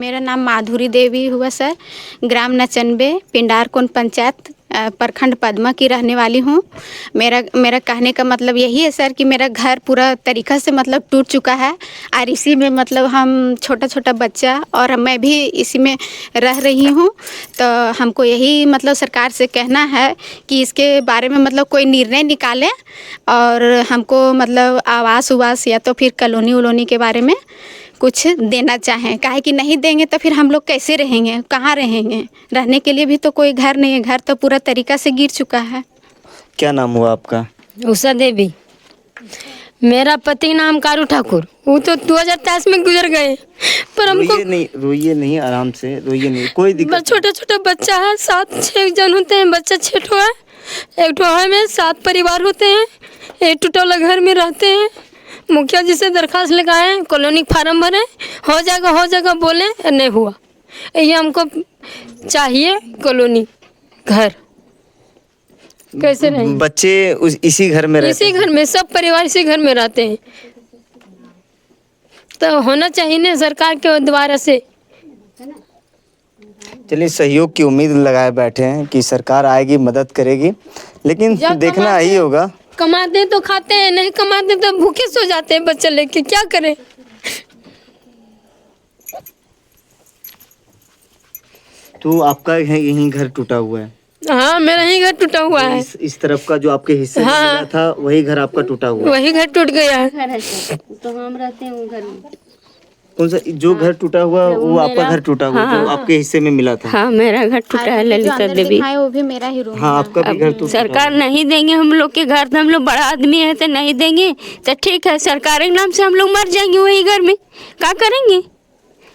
मेरा नाम माधुरी देवी हुआ सर। ग्राम नचनबे, पिंडारकोन पंचायत, प्रखंड पदमा की रहने वाली हूँ। मेरा कहने का मतलब यही है सर कि मेरा घर पूरा तरीक़ा से मतलब टूट चुका है और इसी में मतलब हम छोटा छोटा बच्चा और मैं भी इसी में रह रही हूँ। तो हमको यही मतलब सरकार से कहना है कि इसके बारे में मतलब कोई निर्णय निकालें और हमको मतलब आवास उवास या तो फिर कॉलोनी वलोनी के बारे में कुछ देना चाहें। काहे कि नहीं देंगे तो फिर हम लोग कैसे रहेंगे, कहाँ रहेंगे? रहने के लिए भी तो कोई घर नहीं है, घर तो पूरा तरीक़ा से गिर चुका है। क्या नाम हुआ आपका? उषा देवी। मेरा पति नाम कारू ठाकुर, वो तो 2023 में गुजर गए। पर हमको रोइए नहीं, आराम से रोइए नहीं, कोई दिक्कत। छोटा छोटा बच्चा है, 7-6 जन होते हैं, बच्चा 6 ठो है, एक ठो है में 7 परिवार होते हैं, एक टूटा वाला घर में रहते हैं। मुखिया जी से दरखास्त लगाए, कॉलोनी फार्म भरे, हो जाएगा बोले, नहीं हुआ। ये हमको चाहिए कॉलोनी घर। कैसे रहें? बच्चे इसी घर में रहते इसी घर में, सब परिवार इसी घर में रहते हैं। तो होना चाहिए ना सरकार के द्वारा से। चलिए, सहयोग की उम्मीद लगाए बैठे हैं कि सरकार आएगी, मदद करेगी, लेकिन देखना ही होगा। कमाते तो खाते हैं, नहीं कमाते तो भूखे सो जाते हैं बच्चे लेके, क्या करें? तो आपका यही घर टूटा हुआ है? हाँ, मेरा ही घर टूटा हुआ है। इस तरफ का जो आपके हिस्से में मिला था वही घर आपका टूटा हुआ है? वही घर टूट गया है। तो हम रहते हैं वो घर में। कौन सा जो घर टूटा हुआ वो आपका घर टूटा हुआ जो आपके हिस्से में मिला था? हाँ, मेरा घर टूटा है, ललिता देवी। वो भी मेरा ही रूम। हाँ, आपका भी घर टूटा। सरकार नहीं देंगे हम लोग के घर, तो हम लोग बड़ा आदमी है तो नहीं देंगे तो ठीक है, सरकार के नाम से हम लोग मर जाएंगे वही घर में, क्या करेंगे?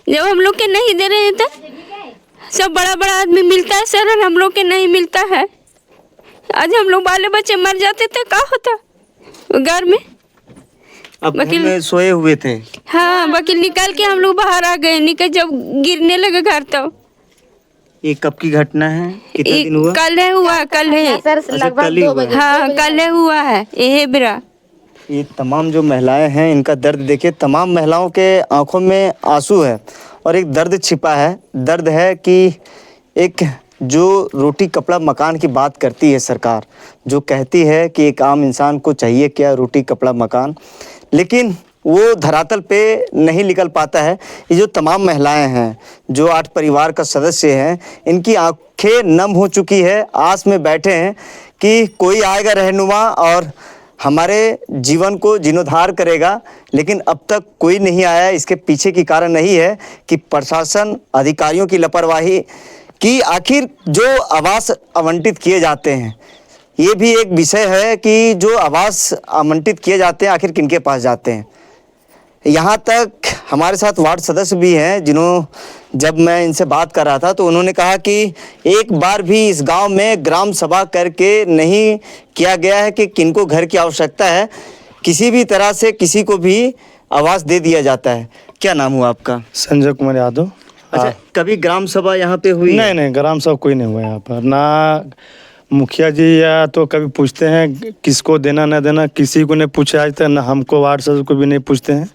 जब हम लोग के नहीं दे रहे हैं तो सब बड़ा बड़ा आदमी मिलता है सर, और हम लोग के नहीं मिलता है। आज हम लोग बाले बच्चे मर जाते तो क्या होता घर में? अब घर में सोए हुए थे? हाँ, वकील निकाल के हम लोग बाहर आ गए, निकल जब गिरने लगे घर तो। ये कब की घटना है? कितने दिन हुआ? कल है हुआ, कल है सर, लगभग 2 बजे। हाँ, कल है हुआ है ये बिरा। ये तमाम जो महिलाएं हैं, इनका दर्द देखिए। तमाम महिलाओं के आंखों में आंसू है और एक दर्द छिपा है। दर्द है कि एक जो रोटी कपड़ा मकान की बात करती है सरकार, जो कहती है कि एक आम इंसान को चाहिए क्या, रोटी कपड़ा मकान, लेकिन वो धरातल पे नहीं निकल पाता है। ये जो तमाम महिलाएं हैं, जो 8 परिवार का सदस्य हैं, इनकी आंखें नम हो चुकी है, आस में बैठे हैं कि कोई आएगा रहनुमा और हमारे जीवन को जीर्णोद्धार करेगा, लेकिन अब तक कोई नहीं आया। इसके पीछे की कारण नहीं है कि प्रशासन, अधिकारियों की लापरवाही कि आखिर जो आवास आवंटित किए जाते हैं, ये भी एक विषय है कि जो आवास आवंटित किए जाते हैं आखिर किनके पास जाते हैं। यहाँ तक हमारे साथ वार्ड सदस्य भी हैं, जब मैं इनसे बात कर रहा था तो उन्होंने कहा कि एक बार भी इस गांव में ग्राम सभा करके नहीं किया गया है कि किनको घर की आवश्यकता है, किसी भी तरह से किसी को भी आवास दे दिया जाता है। क्या नाम हुआ आपका? संजय कुमार यादव। अच्छा, कभी ग्राम सभा यहाँ पे हुई? नहीं, ग्राम सभा कोई नहीं हुआ यहाँ पर। ना मुखिया जी या तो कभी पूछते हैं किसको देना न देना, किसी को नहीं पूछा आज तक, ना हमको वार्ड सदस्य को भी नहीं पूछते हैं।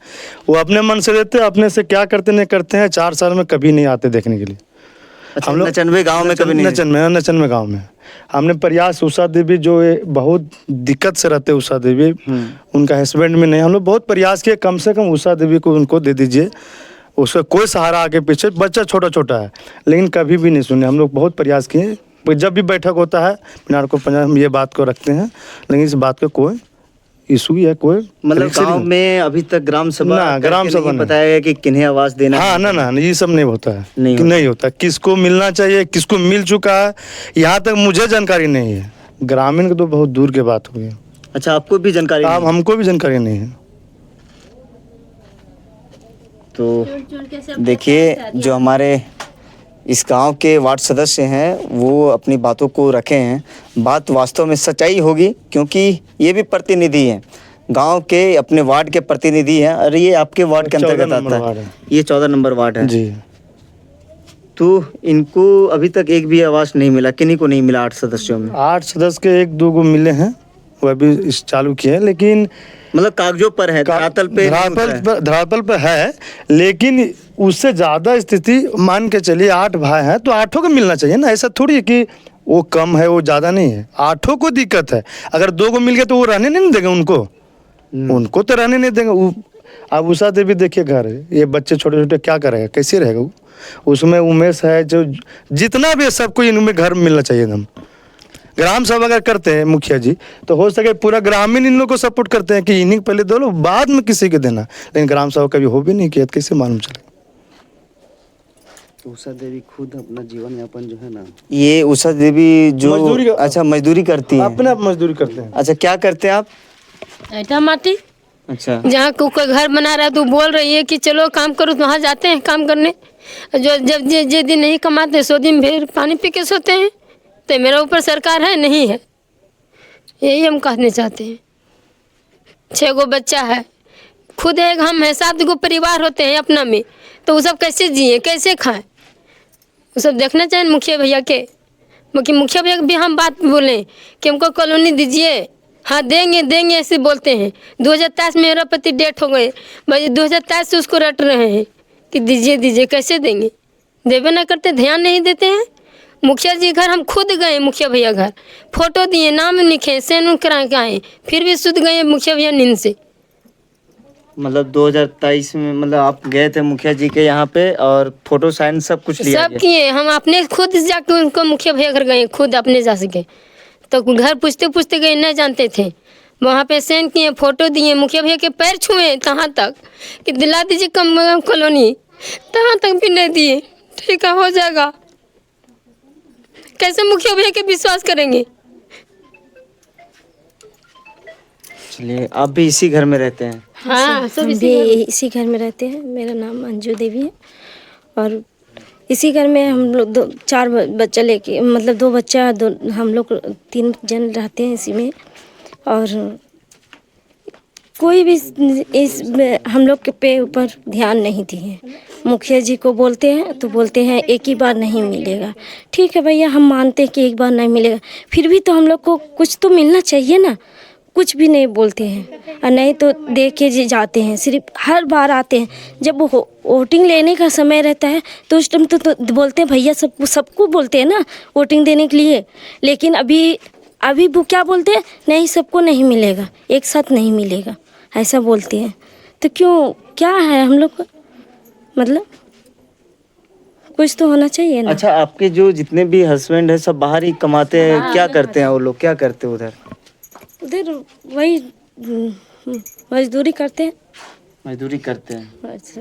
वो अपने मन से देते, अपने से क्या करते नहीं करते हैं। 4 साल में कभी नहीं आते देखने के लिए। अच्छा, हम लोग नचनवे गाँव में कभी नहीं? नचनवे गाँव में हमने प्रयास, उषा देवी जो बहुत दिक्कत से रहते, उषा देवी, उनका हस्बैंड में नहीं, हम लोग बहुत प्रयास किए, कम से कम उषा देवी को उनको दे दीजिए, उसका कोई सहारा आगे पीछे, बच्चा छोटा छोटा है, लेकिन कभी भी नहीं सुने। हम लोग बहुत प्रयास किए, जब भी बैठक होता है मीनार को पंजाब हम ये बात को रखते हैं, लेकिन इस बात का कोई इशू या कोई मतलब गांव में अभी तक ग्राम सभा नहीं बताया गया कि किन्हें आवास देना? हाँ, ना ये सब नहीं होता है, नहीं होता। किसको मिलना चाहिए, किसको मिल चुका है, यहाँ तक मुझे जानकारी नहीं है। ग्रामीण की तो बहुत दूर की बात हुई है। अच्छा, आपको भी जानकारी? हमको भी जानकारी नहीं है। तो देखिए, जो हमारे इस गांव के वार्ड सदस्य हैं वो अपनी बातों को रखे हैं। बात वास्तव में सच्चाई होगी, क्योंकि ये भी प्रतिनिधि हैं, गांव के अपने वार्ड के प्रतिनिधि हैं। और ये आपके वार्ड के अंतर्गत आता है? ये 14 नंबर वार्ड है जी। तो इनको अभी तक एक भी आवास नहीं मिला? किन्हीं को नहीं मिला 8 सदस्यों में? 8 सदस्य के 1-2 को मिले हैं, वह भी इस चालू किए हैं, लेकिन मतलब कागजों पर है, धरातल पे नहीं उतरा है। धरातल पर है, लेकिन उससे ज़्यादा स्थिति मान के चलिए 8 भाई हैं तो 8 को मिलना चाहिए ना। ऐसा थोड़ी है कि वो कम है, वो ज़्यादा नहीं है, 8 को दिक्कत है। अगर 2 को मिल गया तो वो रहने नहीं देंगे उनको तो रहने नहीं देंगे। अब उषा देवी देखिए घर है, ये बच्चे छोटे छोटे क्या करेगा, कैसे रहेगा वो? उसमें उमेश है, जो जितना भी है सबको इनमें घर मिलना चाहिए एकदम। ग्राम सभा अगर करते हैं मुखिया जी तो हो सके पूरा ग्रामीण इन लोग को सपोर्ट करते हैं कि इन्हीं को पहले दो लो, बाद में किसी को देना, लेकिन ग्राम सभा कभी हो भी नहीं किया, कैसे मालूम चले? उषा देवी खुद अपना जीवन यापन जो है ना, ये उषा देवी जो अच्छा मजदूरी करती है, अपने आप मजदूरी करते हैं। अच्छा क्या करते हैं आप? ऐठा माटी, अच्छा जहाँ कोई घर बना रहा है तो बोल रही है कि चलो काम करो, तो वहाँ जाते हैं काम करने। जो जब जे दिन नहीं कमाते 100 दिन फिर पानी पी के सोते हैं। तो मेरा ऊपर सरकार है नहीं है, यही हम कहने चाहते हैं। 6 गो बच्चा है, खुद एक हम है, 7 गो परिवार होते हैं अपना में, तो वो सब कैसे जिए कैसे खाएं, वो सब देखना चाहिए मुखिया भैया के। मुखिया भैया भी हम बात बोलें कि हमको कॉलोनी दीजिए, हाँ देंगे ऐसे बोलते हैं। 2023 में मेरा पति डेथ हो गए, भाई 2023 से उसको रट रहे हैं कि दीजिए, कैसे देंगे? देवे ना करते, ध्यान नहीं देते हैं। मुखिया जी घर हम खुद गए, मुखिया भैया घर फोटो दिए, नाम लिखे, सेन करा के आए, फिर भी सुध गए मुखिया भैया नींद से। मतलब 2023 में मतलब आप गए थे मुखिया जी के यहाँ पे और फोटो साइन सब कुछ लिया सब किए, हम अपने खुद जाके उनको मुखिया भैया घर गए, खुद अपने जा सके तो घर पूछते गए, नहीं जानते थे। वहाँ पे सेन किए, फोटो दिए, मुखिया भैया के पैर छुए तहाँ तक कि दिला दीजिए कम कॉलोनी, तहाँ तक भी नहीं दिए। ठीक है, हो जाएगा, कैसे मुखिया भैया के विश्वास करेंगे? चलिए आप भी इसी घर में रहते हैं? हाँ, सब हम भी इसी घर में रहते हैं। मेरा नाम अंजू देवी है और इसी घर में हम लोग 4 बच्चा लेके, मतलब 2 बच्चा, हम लोग 3 जन रहते हैं इसी में। और कोई भी इस हम लोग के पे ऊपर ध्यान नहीं दिए। मुखिया जी को बोलते हैं तो बोलते हैं एक ही बार नहीं मिलेगा। ठीक है भैया, हम मानते हैं कि एक बार नहीं मिलेगा, फिर भी तो हम लोग को कुछ तो मिलना चाहिए ना। कुछ भी नहीं बोलते हैं और नहीं तो देख के जाते हैं। सिर्फ हर बार आते हैं जब वो वोटिंग लेने का समय रहता है तो उस टाइम तो बोलते हैं भैया, सबको बोलते हैं ना वोटिंग देने के लिए। लेकिन अभी वो क्या बोलते हैं, नहीं सबको नहीं मिलेगा, एक साथ नहीं मिलेगा, ऐसा बोलते हैं। तो क्यों, क्या है हम लोग को, मतलब कुछ तो होना चाहिए ना। अच्छा आपके जो जितने भी हस्बैंड है सब बाहर ही कमाते हैं, क्या करते हैं वो लोग, क्या करते हैं उधर? उधर वही मजदूरी करते हैं। मजदूरी करते हैं। अच्छा,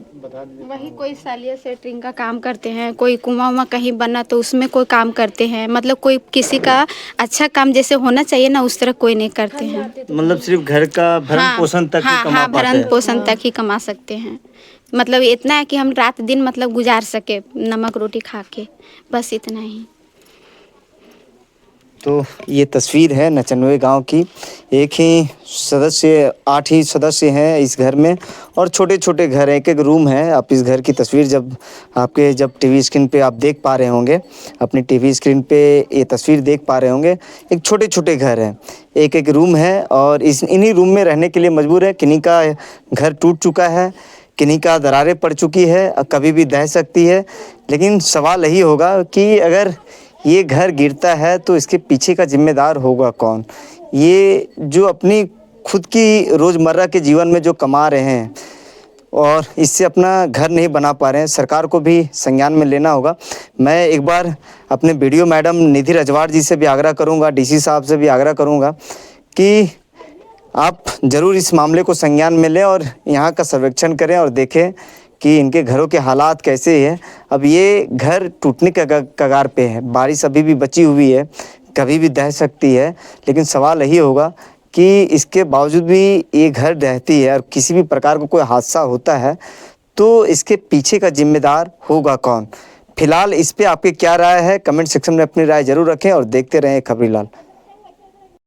वही कोई सालिया सेटरिंग का काम करते हैं, कोई कुआं कहीं बना तो उसमें कोई काम करते हैं। मतलब कोई किसी का अच्छा काम जैसे होना चाहिए ना, उस तरह कोई नहीं करते हैं। मतलब सिर्फ घर का भरण पोषण तक ही कमा पाते भरण हैं। पोषण तक ही कमा सकते हैं। मतलब इतना है कि हम रात दिन मतलब गुजार सके नमक रोटी खा के, बस इतना ही। तो ये तस्वीर है 99 गांव की। एक ही सदस्य, 8 ही सदस्य हैं इस घर में और छोटे छोटे घर हैं, एक एक रूम है। आप इस घर की तस्वीर जब टीवी स्क्रीन पे आप देख पा रहे होंगे, अपनी टीवी स्क्रीन पे ये तस्वीर देख पा रहे होंगे, एक छोटे छोटे घर हैं, एक एक रूम है और इन्हीं रूम में रहने के लिए मजबूर है। किन्हीं का घर टूट चुका है, किन्हीं का दरारें पड़ चुकी है, कभी भी ढह सकती है। लेकिन सवाल यही होगा कि अगर ये घर गिरता है तो इसके पीछे का जिम्मेदार होगा कौन? ये जो अपनी खुद की रोज़मर्रा के जीवन में जो कमा रहे हैं और इससे अपना घर नहीं बना पा रहे हैं, सरकार को भी संज्ञान में लेना होगा। मैं एक बार अपने वीडियो मैडम निधि रजवाड़ जी से भी आग्रह करूंगा, डीसी साहब से भी आग्रह करूंगा कि आप ज़रूर इस मामले को संज्ञान में लें और यहाँ का सर्वेक्षण करें और देखें कि इनके घरों के हालात कैसे हैं। अब ये घर टूटने के कगार पे है, बारिश अभी भी बची हुई है, कभी भी ढह सकती है। लेकिन सवाल यही होगा कि इसके बावजूद भी ये घर ढहती है और किसी भी प्रकार का कोई हादसा होता है तो इसके पीछे का जिम्मेदार होगा कौन? फिलहाल इस पे आपकी क्या राय है? कमेंट सेक्शन में अपनी राय ज़रूर रखें और देखते रहें खबरीलाल।